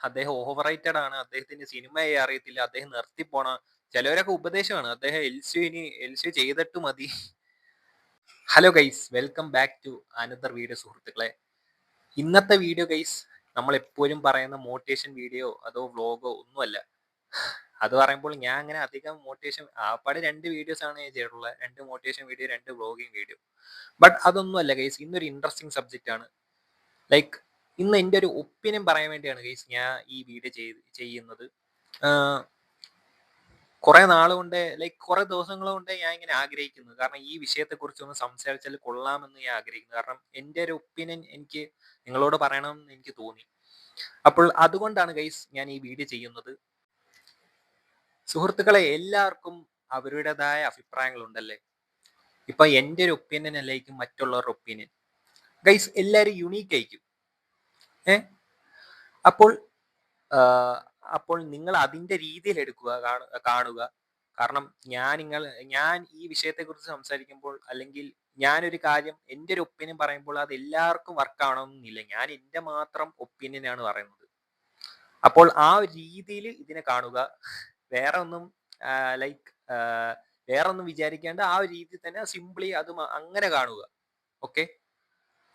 അദ്ദേഹം over rated ആണ്, അദ്ദേഹത്തിന് സിനിമയെ അറിയത്തില്ല, അദ്ദേഹം നിർത്തിപ്പോണ. ചിലവരൊക്കെ ഉപദേശമാണ് അദ്ദേഹം എൽസ്യു ചെയ്തിട്ട് മതി. Hello guys, welcome back to another video സുഹൃത്തുക്കളെ. ഇന്നത്തെ വീഡിയോ ഗൈസ്, നമ്മൾ എപ്പോഴും പറയുന്ന മോട്ടിവേഷൻ വീഡിയോ അതോ വ്ളോഗോ ഒന്നുമല്ല. അത് പറയുമ്പോൾ ഞാൻ അങ്ങനെ അധികം മോട്ടിവേഷൻ ആപ്പാട് 2 വീഡിയോസ് ആണ് ഞാൻ ചെയ്തിട്ടുള്ളത്. 2 motivation video, 2 vlogging video. But അതൊന്നുമല്ല ഗൈസ്, ഇന്നൊരു ഇൻട്രസ്റ്റിംഗ് സബ്ജക്റ്റ് ആണ്. ലൈക്ക് ഇന്ന് എൻ്റെ ഒരു ഒപ്പീനിയൻ പറയാൻ വേണ്ടിയാണ് ഗൈസ് ഞാൻ ഈ വീഡിയോ ചെയ്യുന്നത്. കുറെ നാളുകൊണ്ട്, ലൈക്ക് കുറെ ദിവസങ്ങൾ കൊണ്ട് ഞാൻ ഇങ്ങനെ ആഗ്രഹിക്കുന്നു. കാരണം ഈ വിഷയത്തെ കുറിച്ച് ഒന്ന് സംസാരിച്ചാൽ കൊള്ളാമെന്ന് ഞാൻ ആഗ്രഹിക്കുന്നു. കാരണം എൻ്റെ ഒരു ഒപ്പീനിയൻ എനിക്ക് നിങ്ങളോട് പറയണമെന്ന് എനിക്ക് തോന്നി. അപ്പോൾ അതുകൊണ്ടാണ് ഗൈസ് ഞാൻ ഈ വീഡിയോ ചെയ്യുന്നത്. സുഹൃത്തുക്കളെ, എല്ലാവർക്കും അവരുടേതായ അഭിപ്രായങ്ങൾ ഉണ്ടല്ലേ. ഇപ്പൊ എൻ്റെ ഒരു ഒപ്പീനിയൻ അല്ലായിരിക്കും മറ്റുള്ളവരുടെ ഒപ്പീനിയൻ. ഗൈസ്, എല്ലാവരും യുണീക്ക് ആയിരിക്കും. അപ്പോൾ അപ്പോൾ നിങ്ങൾ അതിന്റെ രീതിയിൽ എടുക്കുക, കാണുക. കാരണം ഞാൻ ഈ വിഷയത്തെക്കുറിച്ച് സംസാരിക്കുമ്പോൾ, അല്ലെങ്കിൽ ഞാനൊരു കാര്യം എൻ്റെ ഒരു ഒപ്പീനിയൻ പറയുമ്പോൾ അത് എല്ലാവർക്കും വർക്ക് ആവണമെന്നില്ല. ഞാൻ എൻ്റെ മാത്രം ഒപ്പീനിയൻ ആണ് പറയുന്നത്. അപ്പോൾ ആ ഒരു രീതിയിൽ ഇതിനെ കാണുക. വേറെ ഒന്നും ലൈക്ക് വേറെ ഒന്നും വിചാരിക്കാണ്ട് ആ ഒരു രീതിയിൽ തന്നെ സിംപ്ലി അത് അങ്ങനെ കാണുക. ഓക്കെ,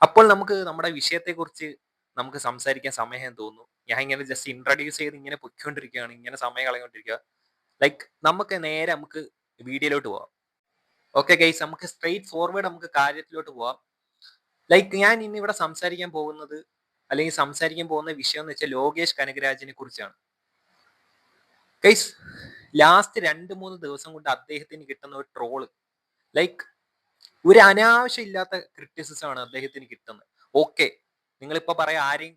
അപ്പോൾ നമുക്ക് നമ്മുടെ വിഷയത്തെക്കുറിച്ച് നമുക്ക് സംസാരിക്കാൻ സമയം തോന്നുന്നു. ഞാൻ ഇങ്ങനെ ജസ്റ്റ് ഇൻട്രൊഡ്യൂസ് ചെയ്ത് ഇങ്ങനെ പൊയ്ക്കൊണ്ടിരിക്കുകയാണ്, ഇങ്ങനെ സമയം കളഞ്ഞുകൊണ്ടിരിക്കുക. ലൈക്ക് നമുക്ക് വീഡിയോയിലോട്ട് പോവാം. ഓക്കെ ഗൈസ്, നമുക്ക് സ്ട്രെയിറ്റ് ഫോർവേഡ് നമുക്ക് കാര്യത്തിലോട്ട് പോവാം. ലൈക്ക് ഞാൻ ഇന്ന് ഇവിടെ സംസാരിക്കാൻ പോകുന്ന വിഷയം എന്ന് വെച്ചാൽ ലോകേഷ് കനകരാജിനെ കുറിച്ചാണ്. ഗൈസ്, ലാസ്റ്റ് 2-3 ദിവസം കൊണ്ട് അദ്ദേഹത്തിന് കിട്ടുന്ന ഒരു ട്രോള്, ലൈക്ക് ഒരു അനാവശ്യം ഇല്ലാത്ത ക്രിറ്റിസിസം ആണ് അദ്ദേഹത്തിന് കിട്ടുന്നത്. ഓക്കെ, നിങ്ങളിപ്പോ പറയാം ആരെയും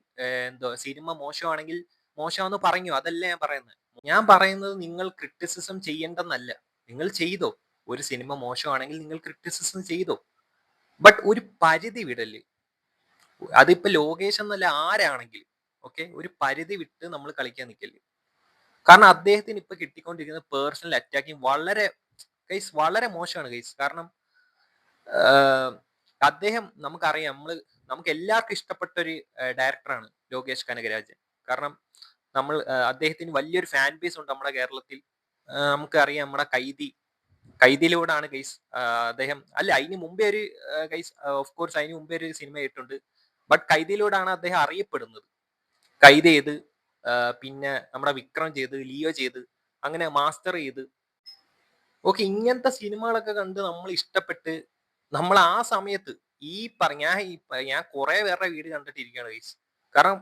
സിനിമ മോശമാണെങ്കിൽ മോശമാണെന്ന് പറഞ്ഞു, അതല്ല ഞാൻ പറയുന്നത് നിങ്ങൾ ക്രിറ്റിസിസം ചെയ്യേണ്ടെന്നല്ല. നിങ്ങൾ ചെയ്തോ, ഒരു സിനിമ മോശമാണെങ്കിൽ നിങ്ങൾ ക്രിറ്റിസിസം ചെയ്തോ. ബട്ട് ഒരു പരിധി വിടല്. അതിപ്പോ ലോകേഷ് എന്നല്ല, ആരാണെങ്കിലും ഓക്കെ, ഒരു പരിധി വിട്ട് നമ്മൾ കളിക്കാൻ നിൽക്കല്. കാരണം അദ്ദേഹത്തിന് ഇപ്പൊ കിട്ടിക്കൊണ്ടിരിക്കുന്ന പേഴ്സണൽ അറ്റാക്കിങ് വളരെ മോശമാണ് ഗൈസ്. കാരണം അദ്ദേഹം നമുക്കറിയാം, നമുക്ക് എല്ലാവർക്കും ഇഷ്ടപ്പെട്ട ഒരു ഡയറക്ടറാണ് ലോകേഷ് കനകരാജൻ. കാരണം അദ്ദേഹത്തിന് വലിയൊരു ഫാൻ ബേസ് ഉണ്ട് നമ്മുടെ കേരളത്തിൽ. നമുക്കറിയാം, നമ്മുടെ കൈദിയിലൂടെയാണ് ഗൈസ് അദ്ദേഹം, അല്ല അതിന് മുമ്പേ ഒരു ഗൈസ് ഓഫ് കോഴ്സ് അതിന് മുമ്പേ ഒരു സിനിമ ഇട്ടുണ്ട്. ബട്ട് കൈദിയിലൂടെയാണ് അദ്ദേഹം അറിയപ്പെടുന്നത്. കൈദ ചെയ്ത്, പിന്നെ നമ്മുടെ വിക്രം ചെയ്ത്, ലിയോ ചെയ്ത്, അങ്ങനെ മാസ്റ്റർ ചെയ്ത്, ഓക്കെ, ഇങ്ങനത്തെ സിനിമകളൊക്കെ കണ്ട് നമ്മൾ ഇഷ്ടപ്പെട്ട് നമ്മൾ ആ സമയത്ത് ഞാൻ കുറെ പേരുടെ വീഡിയോ കണ്ടിട്ടിരിക്കുകയാണ് ഗൈസ്. കാരണം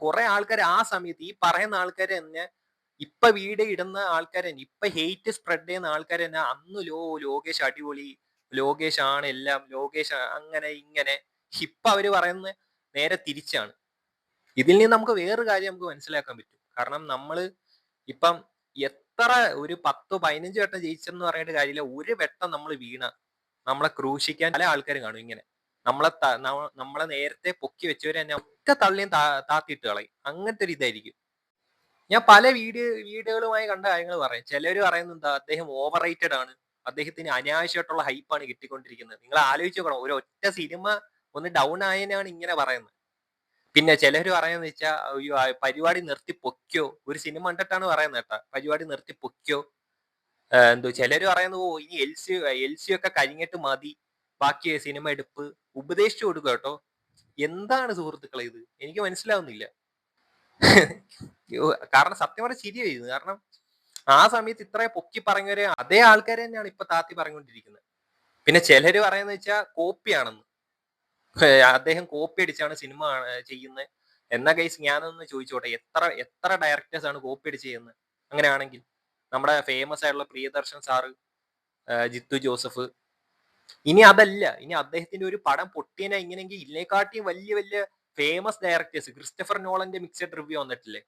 കുറെ ആൾക്കാർ ആ സമയത്ത് ഈ പറയുന്ന ആൾക്കാർ തന്നെ, ഇപ്പൊ വീഡിയോ ഇടുന്ന ആൾക്കാർ തന്നെ, ഇപ്പൊ ഹെയ്റ്റ് സ്പ്രെഡ് ചെയ്യുന്ന ആൾക്കാർ തന്നെ അന്ന് ലോകേഷ് അടിപൊളി, ലോകേഷ് ആണ് എല്ലാം, ലോകേഷ് അങ്ങനെ ഇങ്ങനെ, ഇപ്പൊ അവര് പറയുന്നത് നേരെ തിരിച്ചാണ്. ഇതിൽ നിന്ന് നമുക്ക് വേറൊരു കാര്യം നമുക്ക് മനസ്സിലാക്കാൻ പറ്റും. കാരണം ഇപ്പം എത്ര ഒരു 10-15 വട്ടം ജയിച്ചെന്ന് പറഞ്ഞിട്ട് കാര്യമില്ല, ഒരു വട്ടം നമ്മൾ വീണ നമ്മളെ ക്രൂശിക്കാൻ പല ആൾക്കാരും കാണും. ഇങ്ങനെ നമ്മളെ നേരത്തെ പൊക്കി വെച്ചവരെ തന്നെ ഒറ്റ തള്ളിയും താത്തിയിട്ട് കളയും. അങ്ങനത്തെ ഒരു ഇതായിരിക്കും. ഞാൻ പല വീഡിയോകളുമായി കണ്ട കാര്യങ്ങൾ പറയാം. ചിലര് പറയുന്നത് അദ്ദേഹം ഓവർ റേറ്റഡ് ആണ്, അദ്ദേഹത്തിന് അനാവശ്യമായിട്ടുള്ള ഹൈപ്പാണ് കിട്ടിക്കൊണ്ടിരിക്കുന്നത്. നിങ്ങൾ ആലോചിച്ച് നോക്കണം, ഒരു ഒറ്റ സിനിമ ഒന്ന് ഡൗൺ ആയതിനാണ് ഇങ്ങനെ പറയുന്നത്. പിന്നെ ചിലര് പറയാന്ന് വെച്ചാൽ പരിപാടി നിർത്തി പൊക്കിയോ, ഒരു സിനിമ കണ്ടിട്ടാണ് പറയുന്നത് കേട്ടാ, പരിപാടി നിർത്തി പൊക്കിയോ. ചിലര് പറയുന്നു ഇനി എൽസി ഒക്കെ കഴിഞ്ഞിട്ട് മതി ബാക്കി സിനിമ എടുപ്പ്, ഉപദേശിച്ചു കൊടുക്കുക കേട്ടോ. എന്താണ് സുഹൃത്തുക്കളെ ഇത്, എനിക്ക് മനസ്സിലാവുന്നില്ല. കാരണം സത്യം പറഞ്ഞ ശരിയായിരുന്നു. കാരണം ആ സമയത്ത് ഇത്ര പൊക്കി പറഞ്ഞവരെ അതേ ആൾക്കാരെ തന്നെയാണ് ഇപ്പൊ താത്തി പറഞ്ഞുകൊണ്ടിരിക്കുന്നത്. പിന്നെ ചിലര് പറയുന്ന വെച്ചാൽ കോപ്പിയാണെന്ന്, അദ്ദേഹം കോപ്പി അടിച്ചാണ് സിനിമ ചെയ്യുന്നത്. എന്നാ ഗൈസ്, ഞാനൊന്ന് ചോദിച്ചോട്ടെ, എത്ര ഡയറക്ടേഴ്സ് ആണ് കോപ്പി അടിച്ച് ചെയ്യുന്നത്? അങ്ങനെയാണെങ്കിൽ നമ്മുടെ ഫേമസ് ആയിട്ടുള്ള പ്രിയദർശൻ സാറ്, ജിത്തു ജോസഫ്, ഇനി അതല്ല, ഇനി അദ്ദേഹത്തിന്റെ ഒരു പടം പൊട്ടിയനെ ഇങ്ങനെയെങ്കിൽ ഇതിനെക്കാട്ടിയും വലിയ വലിയ ഫേമസ് ഡയറക്ടേഴ്സ്, ക്രിസ്റ്റഫർ നോളന്റെ മിക്സഡ് റിവ്യൂ വന്നിട്ടില്ലേ?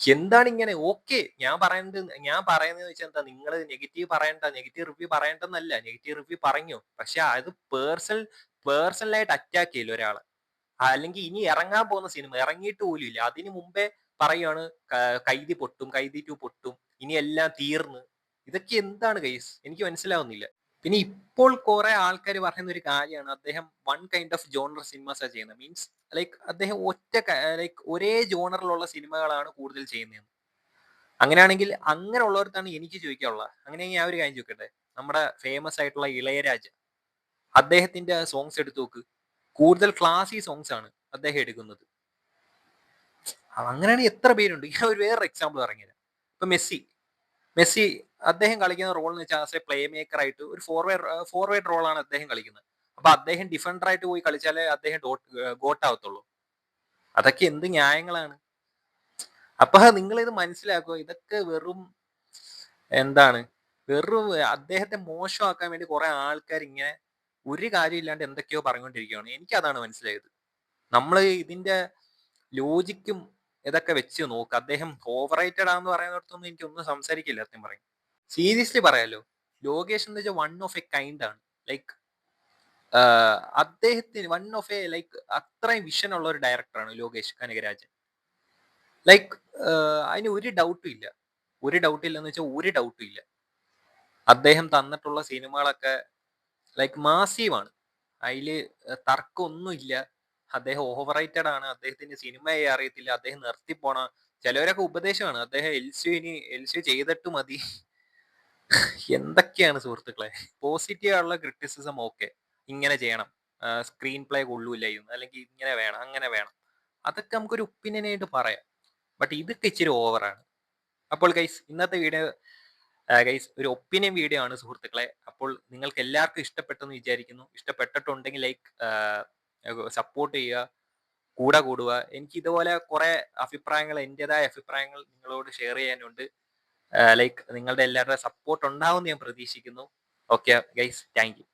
എന്താണ് ഇങ്ങനെ? ഓക്കെ, ഞാൻ പറയുന്നത് വെച്ചാൽ എന്താ, നിങ്ങൾ നെഗറ്റീവ് റിവ്യൂ പറയണ്ടെന്നല്ല, നെഗറ്റീവ് റിവ്യൂ പറഞ്ഞു. പക്ഷെ അത് പേഴ്സണലായിട്ട് അറ്റാക്ക് ചെയ്യില്ല ഒരാളെ. അല്ലെങ്കിൽ ഇനി ഇറങ്ങാൻ പോകുന്ന സിനിമ ഇറങ്ങിയിട്ട് പോലും ഇല്ല, അതിനു മുമ്പേ പറയുകയാണ് കൈദി പൊട്ടും, കൈദി 2 പൊട്ടും, ഇനി എല്ലാം തീർന്ന്. ഇതൊക്കെ എന്താണ് ഗൈസ്, എനിക്ക് മനസ്സിലാവുന്നില്ല. പിന്നെ ഇപ്പോൾ കുറെ ആൾക്കാർ പറയുന്ന ഒരു കാര്യമാണ് അദ്ദേഹം വൺ കൈൻഡ് ഓഫ് ജോണർ സിനിമാസാണ് ചെയ്യുന്നത്. മീൻസ് ലൈക്ക് അദ്ദേഹം ലൈക്ക് ഒരേ ജോണറിലുള്ള സിനിമകളാണ് കൂടുതൽ ചെയ്യുന്നത്. അങ്ങനെയാണെങ്കിൽ അങ്ങനെയുള്ളവർത്താണ് എനിക്ക് ചോദിക്കാനുള്ളത്. അങ്ങനെയെങ്കിൽ ഞാൻ ഒരു കാര്യം ചോദിക്കട്ടെ, നമ്മുടെ ഫേമസ് ആയിട്ടുള്ള ഇളയരാജ, അദ്ദേഹത്തിന്റെ സോങ്സ് എടുത്തു നോക്ക്, കൂടുതൽ ക്ലാസി സോങ്സ് ആണ് അദ്ദേഹം എടുക്കുന്നത്. അങ്ങനെയാണെങ്കിൽ എത്ര പേരുണ്ട്. ഞാൻ ഒരു വേറൊരു എക്സാമ്പിൾ പറഞ്ഞുതരാം. ഇപ്പൊ മെസ്സി അദ്ദേഹം കളിക്കുന്ന റോൾ എന്ന് വെച്ചാൽ ആസ് എ പ്ലേ മേക്കർ ആയിട്ട് ഒരു ഫോർവേഡ് റോളാണ് അദ്ദേഹം കളിക്കുന്നത്. അപ്പൊ അദ്ദേഹം ഡിഫൻഡർ ആയിട്ട് പോയി കളിച്ചാലേ അദ്ദേഹം ഗോട്ട് ആവത്തുള്ളൂ. അതൊക്കെ എന്ത് ന്യായങ്ങളാണ്. അപ്പൊ നിങ്ങൾ ഇത് മനസ്സിലാക്കുക, ഇതൊക്കെ എന്താണ് വെറും അദ്ദേഹത്തെ മോശമാക്കാൻ വേണ്ടി കുറെ ആൾക്കാർ ഇങ്ങനെ ഒരു കാര്യമില്ലാണ്ട് എന്തൊക്കെയോ പറഞ്ഞുകൊണ്ടിരിക്കുകയാണ്. എനിക്ക് അതാണ് മനസ്സിലായത്. നമ്മൾ ഇതിന്റെ ലോജിക്കും ഇതൊക്കെ വെച്ച് നോക്ക്. അദ്ദേഹം ഓവർ റേറ്റഡ് ആണെന്ന് പറയുന്നിടത്തൊന്നും എനിക്കൊന്നും സംസാരിക്കില്ല സത്യം പറയും. സീരിയസ്ലി പറയാലോ, ലോകേഷ് എന്ന് വെച്ചാൽ വൺ ഓഫ് എ കൈൻഡ് ആണ്. ലൈക്ക് അദ്ദേഹത്തിന് വൺ ഓഫ് എ ലൈക്ക് അത്രയും വിഷൻ ഉള്ള ഒരു ഡയറക്ടറാണ് ലോകേഷ് കനകരാജൻ. ലൈക്ക് അതിന് ഒരു ഡൗട്ടും ഇല്ല. ഒരു ഡൗട്ടും ഇല്ലെന്ന് വെച്ചാൽ ഒരു ഡൗട്ടും ഇല്ല. അദ്ദേഹം തന്നിട്ടുള്ള സിനിമകളൊക്കെ ലൈക്ക് മാസീവാണ്. അതില് തർക്കമൊന്നുമില്ല. അദ്ദേഹം ഓവർ റേറ്റഡ് ആണ്. അദ്ദേഹത്തിന് സിനിമയെ അറിയത്തില്ല. അദ്ദേഹം നിർത്തിപ്പോണ. ചിലവരൊക്കെ ഉപദേശമാണ് അദ്ദേഹം എൽ സി ചെയ്തിട്ട് മതി. എന്തൊക്കെയാണ് സുഹൃത്തുക്കളെ. പോസിറ്റീവ് ആയിട്ടുള്ള ക്രിറ്റിസിസം ഓക്കെ, ഇങ്ങനെ ചെയ്യണം, സ്ക്രീൻ പ്ലേ കൊള്ളൂല ഇന്ന്, അല്ലെങ്കിൽ ഇങ്ങനെ വേണം അങ്ങനെ വേണം, അതൊക്കെ നമുക്കൊരു ഒപ്പീനിയൻ ആയിട്ട് പറയാം. ബട്ട് ഇതൊക്കെ ഇച്ചിരി ഓവറാണ്. അപ്പോൾ ഗൈസ് ഇന്നത്തെ വീഡിയോ ഒരു ഒപ്പീനിയൻ വീഡിയോ ആണ് സുഹൃത്തുക്കളെ. അപ്പോൾ നിങ്ങൾക്ക് എല്ലാവർക്കും ഇഷ്ടപ്പെട്ടെന്ന് വിചാരിക്കുന്നു. ഇഷ്ടപ്പെട്ടിട്ടുണ്ടെങ്കിൽ ലൈക്ക് സപ്പോർട്ട് ചെയ്യുക, കൂടെ കൂടുക. എനിക്ക് ഇതുപോലെ കുറെ അഭിപ്രായങ്ങൾ, എൻ്റെതായ അഭിപ്രായങ്ങൾ നിങ്ങളോട് ഷെയർ ചെയ്യാനുണ്ട്. ലൈക്ക് നിങ്ങളുടെ എല്ലാവരുടെ സപ്പോർട്ട് ഉണ്ടാവും ഞാൻ പ്രതീക്ഷിക്കുന്നു. Okay guys, thank you.